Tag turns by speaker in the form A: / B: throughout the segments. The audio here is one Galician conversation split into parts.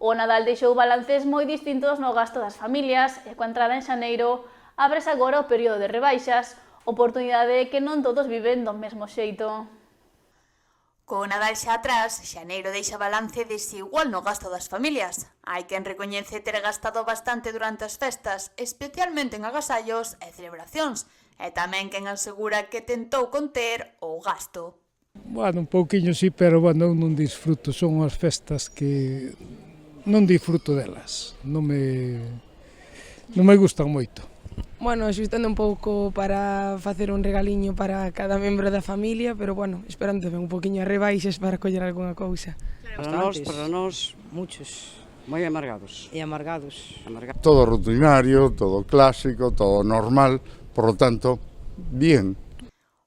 A: O Nadal deixou balances moi distintos no gasto das familias e coa entrada en xaneiro ábrese agora o período de rebaixas, oportunidade que non todos viven do mesmo xeito.
B: Co Nadal xa atrás, xaneiro deixa balance desigual no gasto das familias. Hai quen recoñece ter gastado bastante durante as festas, especialmente en agasallos e celebracións, e tamén quen asegura que tentou conter o gasto.
C: Bueno, un pouquiño sí, pero bueno, eu non disfruto, son as festas que non disfruto delas, non me gustan moito.
D: Bueno, axustando un pouco para facer un regaliño para cada membro da familia, pero bueno, esperando tamén un poquinho as rebaixas para coller algunha cousa.
E: Para nós, muchos, moi amargados.
D: E amargados.
F: Todo rutinario, todo clásico, todo normal, por lo tanto, bien.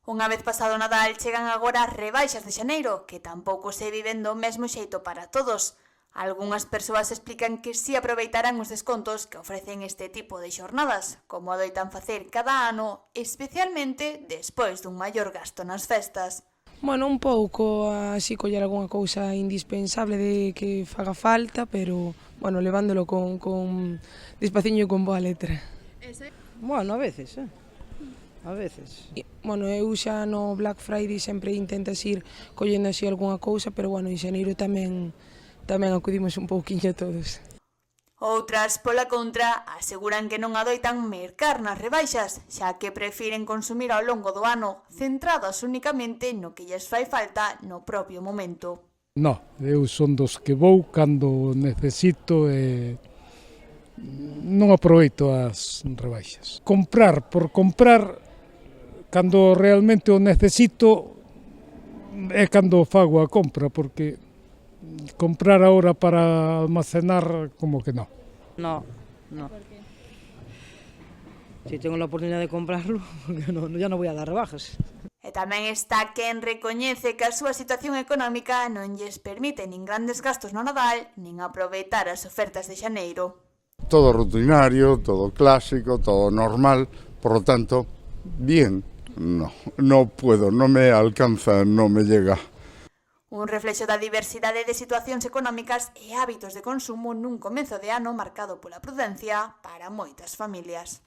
B: Unha vez pasado o Nadal, chegan agora as rebaixas de xaneiro, que tampouco se viven do mesmo xeito para todos. Algúnas persoas explican que si aproveitarán os descontos que ofrecen este tipo de xornadas, como adoitan facer cada ano, especialmente despois dun maior gasto nas festas.
D: Bueno, un pouco así coller algunha cousa indispensable de que faga falta, pero, bueno, levándolo con despaciño e con boa letra.
E: Bueno, a veces. A veces.
D: Bueno, eu xa no Black Friday sempre intentas ir collendo así algunha cousa, pero, bueno, en xaneiro tamén acudimos un pouquiño todos.
B: Outras, pola contra, aseguran que non adoitan mercar nas rebaixas, xa que prefiren consumir ao longo do ano, centradas únicamente no que lles fai falta no propio momento.
C: No, eu son dos que vou cando necesito e non aproveito as rebaixas. Comprar por comprar, cando realmente o necesito, é cando fago a compra, porque comprar ahora para almacenar, como que no.
E: No. ¿Por qué? Si tengo la oportunidad de comprarlo, ya no voy a dar rebajas.
B: E tamén está quen recoñece que a súa situación económica non lles permite nin grandes gastos no Nadal, nin aproveitar as ofertas de xaneiro.
F: Todo rutinario, todo clásico, todo normal, por lo tanto, bien. No puedo, no me alcanza, no me llega.
B: Un reflexo da diversidade de situacións económicas e hábitos de consumo nun comezo de ano marcado pola prudencia para moitas familias.